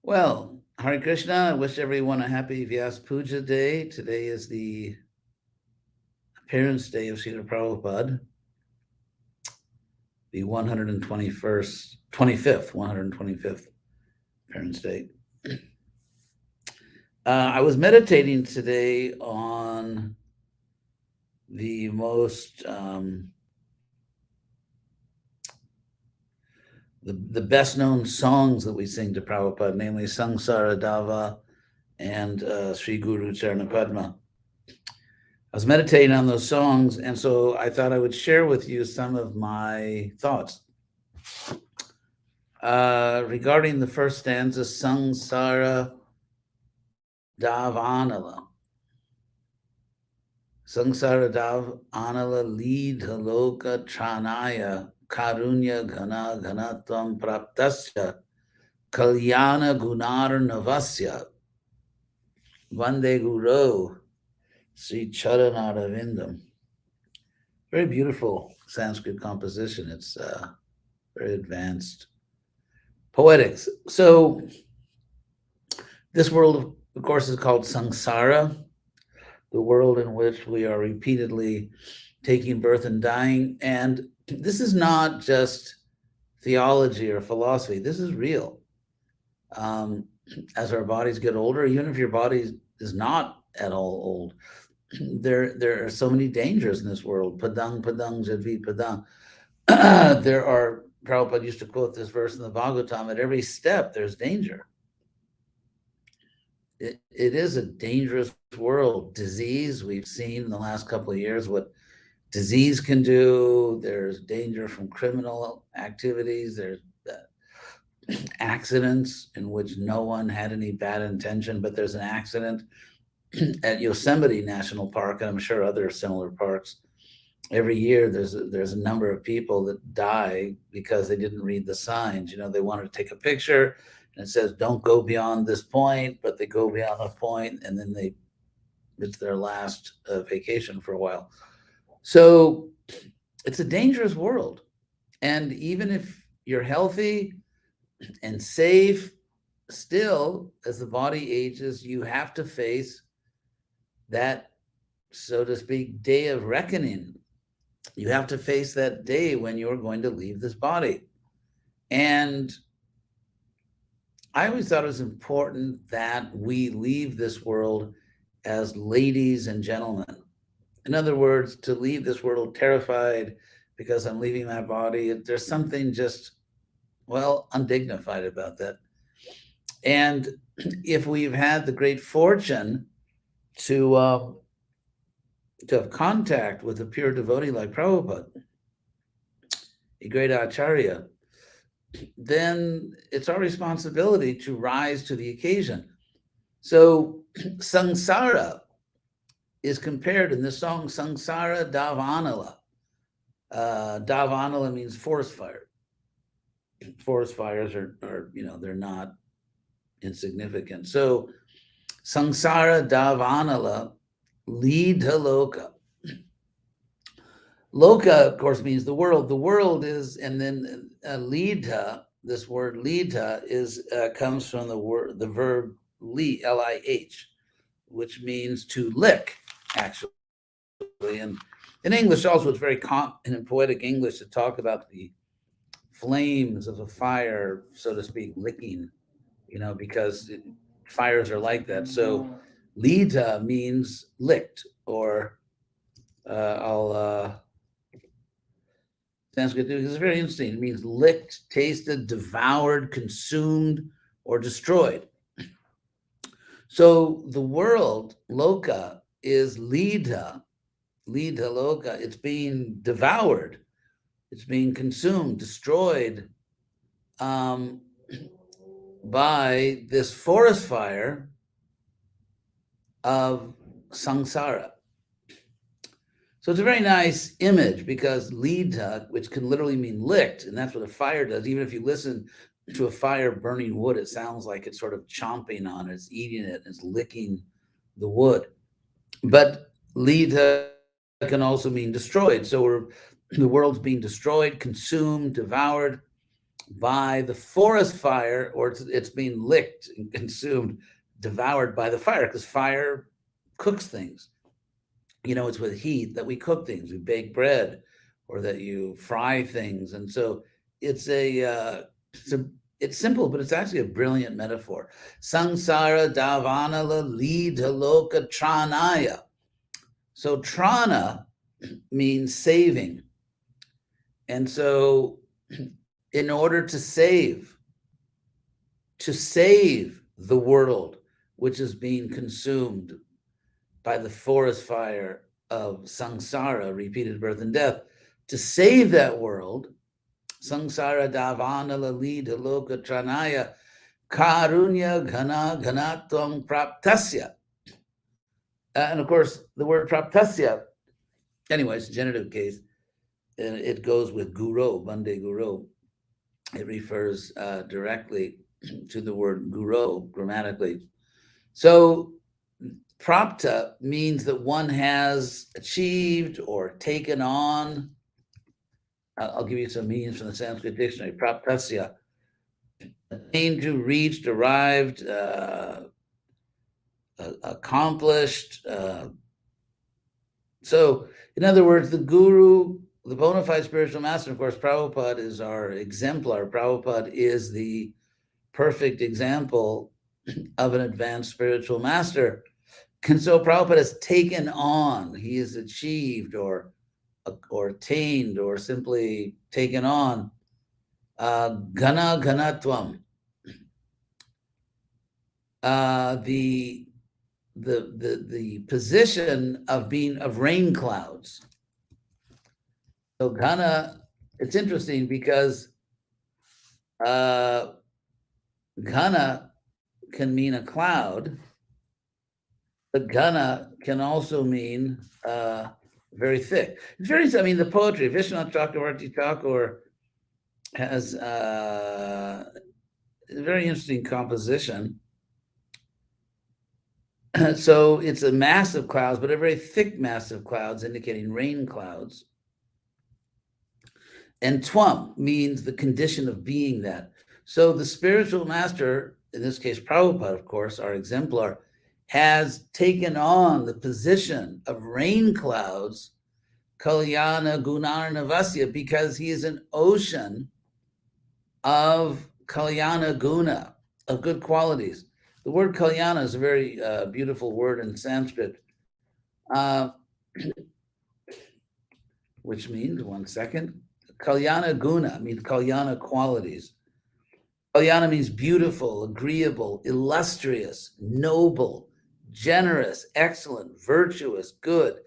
Well, Hare Krishna. I wish everyone a happy Vyasa-Puja day. Today is the appearance day of Srila Prabhupada, the 125th appearance day. I was meditating today on the most, the best known songs that we sing to Prabhupada, namely Sangsara Dava and Sri Guru Charana Padma. I was meditating on those songs, and so I thought I would share with you some of my thoughts. Regarding the first stanza, Sangsara Davanala. Sangsara Davanala Leedha Loka Tranaya Karunya Ghana Ghanatvam Praptasya Kalyana Gunar Navasya Vande Guru Sri Charanarvindam. Very beautiful Sanskrit composition. It's very advanced poetics. So this world, of course, is called samsara, the world in which we are repeatedly taking birth and dying. And this is not just theology or philosophy. This is real. As our bodies get older, even if your body is not at all old, there are so many dangers in this world. Padang, padang, jadvi, padang. There are, Prabhupada used to quote this verse in the Bhagavatam, at every step there's danger. It is a dangerous world. Disease, we've seen in the last couple of years what disease can do. There's danger from criminal activities. There's accidents in which no one had any bad intention, but there's an accident at Yosemite National Park, and I'm sure other similar parks. Every year there's a number of people that die because they didn't read the signs. You know, they wanted to take a picture and it says don't go beyond this point, but they go beyond a point and then it's their last vacation for a while. So it's a dangerous world. And even if you're healthy and safe, still, as the body ages, you have to face that, so to speak, day of reckoning. You have to face that day when you're going to leave this body. And I always thought it was important that we leave this world as ladies and gentlemen. In other words, to leave this world terrified because I'm leaving my body, there's something just, well, undignified about that. And if we've had the great fortune to have contact with a pure devotee like Prabhupada, a great acharya, then it's our responsibility to rise to the occasion. So samsara is compared in this song, Sangsara Davanala. Davanala means forest fire. Forest fires are, they're not insignificant. So Sangsara Davanala Leedha Loka. Loka, of course, means the world. The world is, and then Leedha, this word Leedha comes from the verb li, L-I-H, which means to lick, actually. And in English also, it's very common in poetic English to talk about the flames of a fire, so to speak, licking, because fires are like that. So Lita means licked, or I'll Sanskrit, because it's very interesting. It means licked, tasted, devoured, consumed, or destroyed. So the world, loka, is Lita loka. It's being devoured. It's being consumed, destroyed by this forest fire of samsara. So it's a very nice image because Lita, which can literally mean licked, and that's what a fire does. Even if you listen to a fire burning wood, it sounds like it's sort of chomping on it, it's eating it, it's licking the wood. But Lita can also mean destroyed. So the world's being destroyed, consumed, devoured. by the forest fire, or it's being licked and consumed, devoured by the fire, because fire cooks things. It's with heat that we cook things. We bake bread, or that you fry things, and so it's it's simple, but it's actually a brilliant metaphor. Sangsara davanala lida loka tranaya. So trana means saving, and so in order to save the world, which is being consumed by the forest fire of samsara, repeated birth and death, to save that world, samsara davana lalita loka tranaya karunya ghana ghanatvam praptasya. And of course, the word praptasya, anyways, genitive case, and it goes with guru, Bande Guru. It refers directly to the word guru grammatically. So prapta means that one has achieved or taken on. I'll give you some meanings from the Sanskrit dictionary. Praptasya, attained to, reached, arrived, accomplished. So, in other words, the guru, the bona fide spiritual master, of course, Prabhupada is our exemplar. Prabhupada is the perfect example of an advanced spiritual master. And so Prabhupada has taken on, he has achieved or attained or simply taken on Gana Ganatvam, the position of being of rain clouds. So Gana, it's interesting because Gana can mean a cloud, but Gana can also mean very thick. It's very, the poetry, Vishwanath Chakravarti Thakur has a very interesting composition. So it's a massive clouds, but a very thick massive clouds, indicating rain clouds. And Twam means the condition of being that. So the spiritual master, in this case Prabhupada, of course, our exemplar, has taken on the position of rain clouds, Kalyana Gunarnavasya, because he is an ocean of Kalyana Guna, of good qualities. The word Kalyana is a very beautiful word in Sanskrit, which means, one second, Kalyana Guna means Kalyana qualities. Kalyana means beautiful, agreeable, illustrious, noble, generous, excellent, virtuous, good,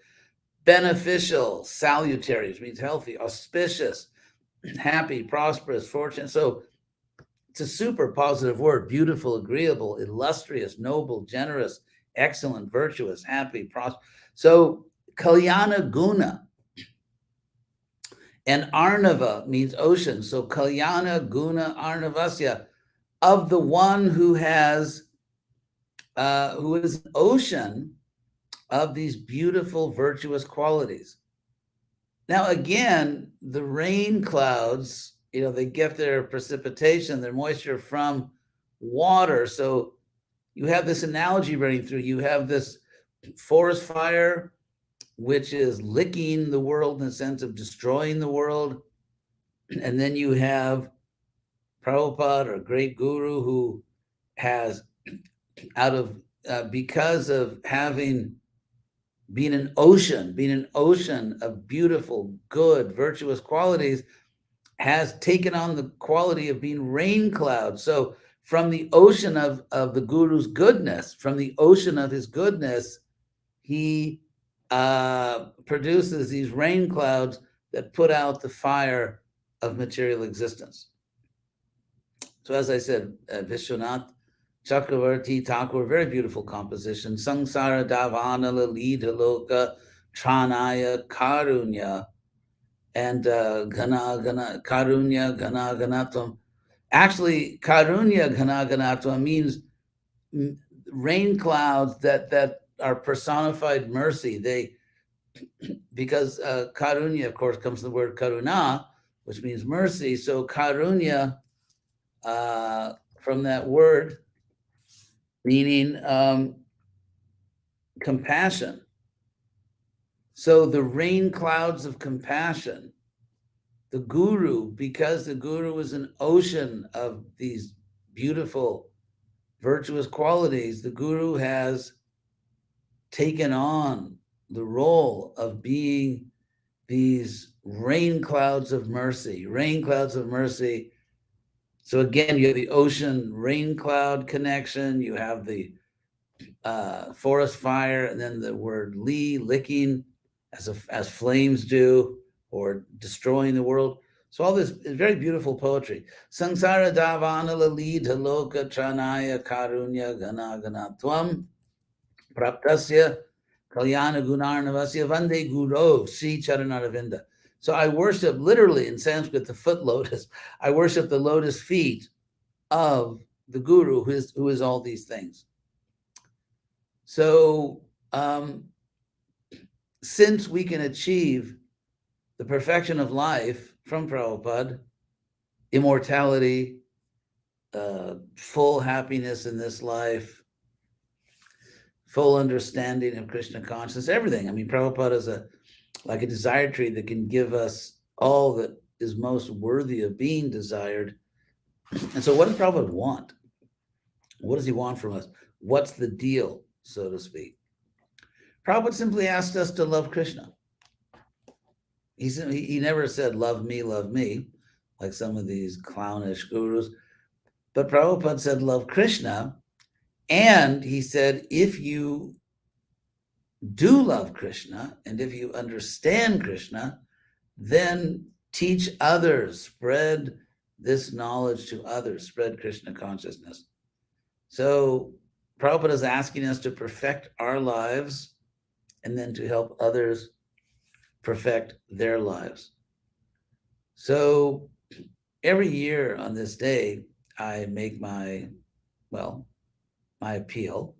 beneficial, salutary, which means healthy, auspicious, happy, prosperous, fortunate. So it's a super positive word: beautiful, agreeable, illustrious, noble, generous, excellent, virtuous, happy, prosperous. So Kalyana Guna. And Arnava means ocean. So Kalyana Guna Arnavasya, of the one who is an ocean of these beautiful, virtuous qualities. Now, again, the rain clouds, they get their precipitation, their moisture from water. So you have this analogy running through. You have this forest fire, which is licking the world in the sense of destroying the world. And then you have Prabhupada, or great guru, who has, because of having been an ocean of beautiful, good, virtuous qualities, has taken on the quality of being rain clouds. So from the ocean of the guru's goodness, from the ocean of his goodness, he produces these rain clouds that put out the fire of material existence. So as I said, Vishwanath Chakravarti Thakur, very beautiful composition. Sangsara Davana Lalita Loka Tranaya Karunya, and Karunya Gana Ganatvam. Actually, Karunya Gana Ganatvam means rain clouds that are personified mercy. Because Karunya, of course, comes from the word Karuna, which means mercy. So Karunya from that word meaning compassion. So the rain clouds of compassion, the guru, because the guru is an ocean of these beautiful, virtuous qualities, the guru has taken on the role of being these rain clouds of mercy, rain clouds of mercy. So again, you have the ocean rain cloud connection, you have the forest fire, and then the word li, licking, as flames do, or destroying the world. So all this is very beautiful poetry. Sangsara davana lalita loka chanaya karunya gana ganatvam praptasya kalyana gunarnavasya vande guru sri charanaravinda. So I worship literally in Sanskrit the foot lotus. I worship the lotus feet of the guru who is all these things. So since we can achieve the perfection of life from Prabhupada, immortality, full happiness in this life, full understanding of Krishna consciousness, everything. I mean, Prabhupada is like a desire tree that can give us all that is most worthy of being desired. And so what does Prabhupada want? What does he want from us? What's the deal, so to speak? Prabhupada simply asked us to love Krishna. He never said, love me, like some of these clownish gurus. But Prabhupada said, love Krishna. And he said, if you do love Krishna, and if you understand Krishna, then teach others, spread this knowledge to others, spread Krishna consciousness. So Prabhupada is asking us to perfect our lives and then to help others perfect their lives. So every year on this day, I make my appeal,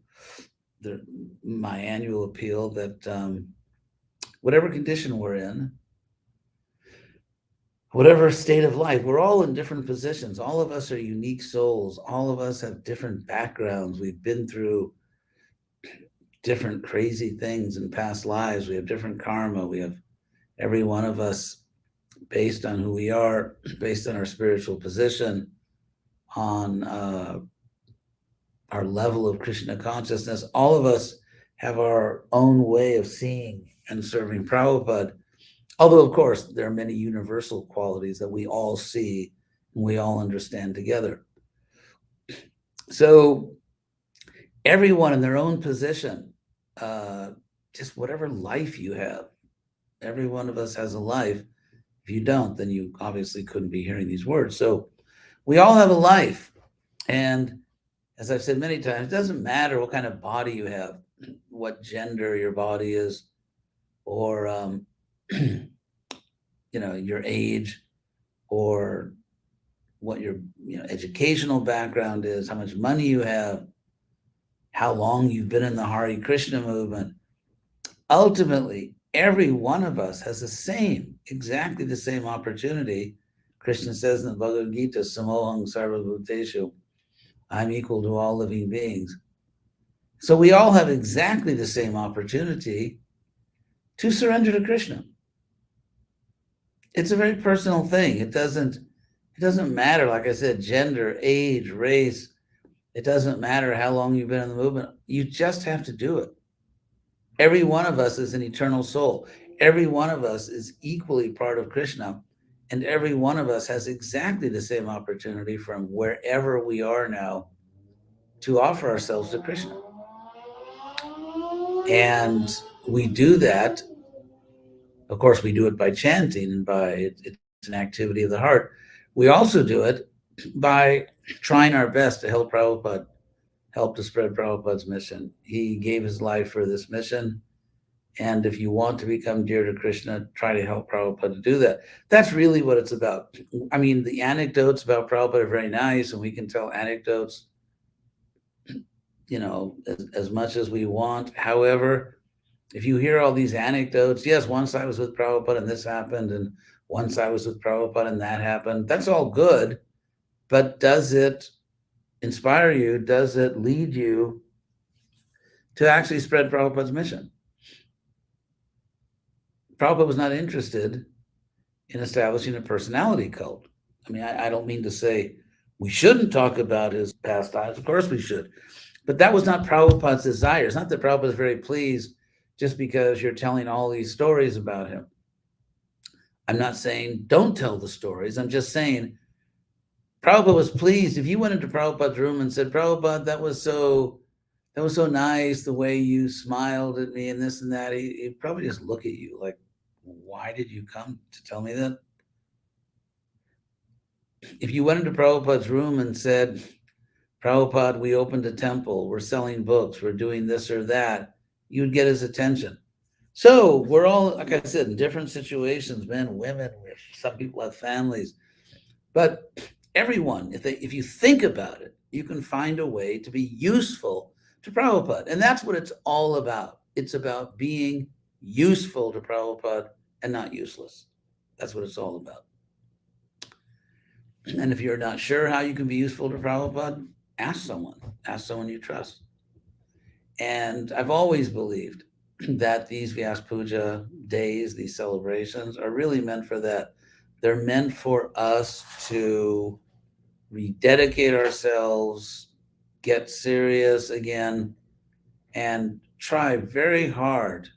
my annual appeal that whatever condition we're in, whatever state of life, we're all in different positions. All of us are unique souls. All of us have different backgrounds. We've been through different crazy things in past lives. We have different karma. We have every one of us, based on who we are, based on our spiritual position, on our level of Krishna consciousness. All of us have our own way of seeing and serving Prabhupada. Although, of course, there are many universal qualities that we all see and we all understand together. So everyone in their own position, just whatever life you have, every one of us has a life. If you don't, then you obviously couldn't be hearing these words. So we all have a life. And as I've said many times, it doesn't matter what kind of body you have, what gender your body is, or your age, or what your educational background is, how much money you have, how long you've been in the Hare Krishna movement. Ultimately, every one of us has exactly the same opportunity. Krishna says in the Bhagavad Gita, Samoham Sarva Bhuteshu, I'm equal to all living beings. So we all have exactly the same opportunity to surrender to Krishna. It's a very personal thing. It doesn't matter, like I said, gender, age, race. It doesn't matter how long you've been in the movement. You just have to do it. Every one of us is an eternal soul. Every one of us is equally part of Krishna. And every one of us has exactly the same opportunity from wherever we are now to offer ourselves to Krishna. And we do that. Of course, we do it by chanting and it's an activity of the heart. We also do it by trying our best to help Prabhupada, help to spread Prabhupada's mission. He gave his life for this mission. And if you want to become dear to Krishna, try to help Prabhupada to do that. That's really what it's about. I mean, the anecdotes about Prabhupada are very nice, and we can tell anecdotes, as much as we want. However, if you hear all these anecdotes, yes, once I was with Prabhupada and this happened, and once I was with Prabhupada and that happened, that's all good. but does it inspire you? Does it lead you to actually spread Prabhupada's mission? Prabhupada was not interested in establishing a personality cult. I mean, I don't mean to say we shouldn't talk about his pastimes. Of course we should. But that was not Prabhupada's desire. It's not that Prabhupada is very pleased just because you're telling all these stories about him. I'm not saying don't tell the stories. I'm just saying Prabhupada was pleased. If you went into Prabhupada's room and said, Prabhupada, that was so nice, the way you smiled at me and this and that, he'd probably just look at you like, why did you come to tell me that? If you went into Prabhupada's room and said, Prabhupada, we opened a temple, we're selling books, we're doing this or that, you would get his attention. So we're all, like I said, in different situations, men, women, some people have families. But everyone, if you think about it, you can find a way to be useful to Prabhupada. And that's what it's all about. It's about being useful to Prabhupada and not useless. That's what it's all about. And if you're not sure how you can be useful to Prabhupada, ask someone you trust. And I've always believed that these Vyasa-Puja days, these celebrations, are really meant for that. They're meant for us to rededicate ourselves, get serious again, and try very hard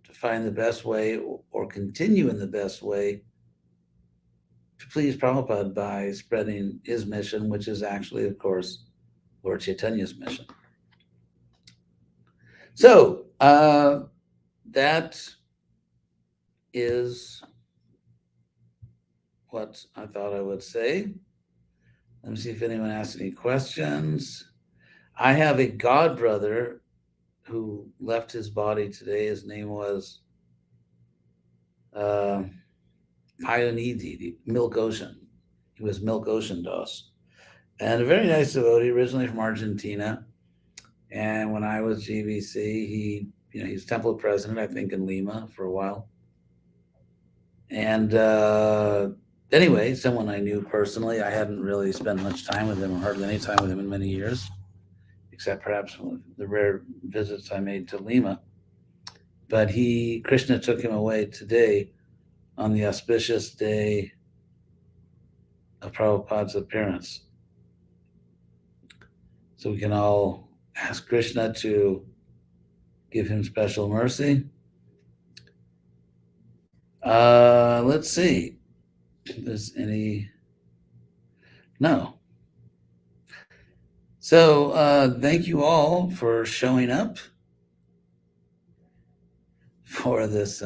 to find the best way or continue in the best way to please Prabhupada by spreading his mission, which is actually, of course, Lord Chaitanya's mission. So that is what I thought I would say. Let me see if anyone asks any questions. I have a god brother who left his body today. His name was Payonidi, Milk Ocean. He was Milk Ocean Das. And a very nice devotee, originally from Argentina. And when I was GBC, he's temple president, I think, in Lima for a while. And anyway, someone I knew personally. I hadn't really spent much time with him, or hardly any time with him in many years, except perhaps the rare visits I made to Lima. But Krishna took him away today on the auspicious day of Prabhupada's appearance. So we can all ask Krishna to give him special mercy. Let's see if there's any. No. So thank you all for showing up for this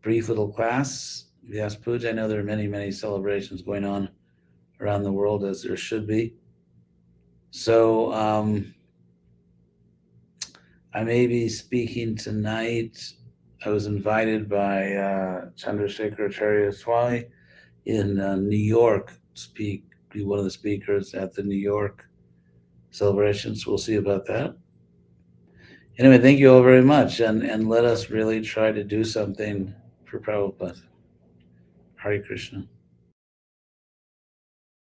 brief little class, Vyasa-Puja. I know there are many, many celebrations going on around the world, as there should be. So I may be speaking tonight. I was invited by Chandrasekhar Acharya Swami in New York to be one of the speakers at the New York celebrations. We'll see about that. Anyway, thank you all very much, and let us really try to do something for Prabhupada. Hare Krishna.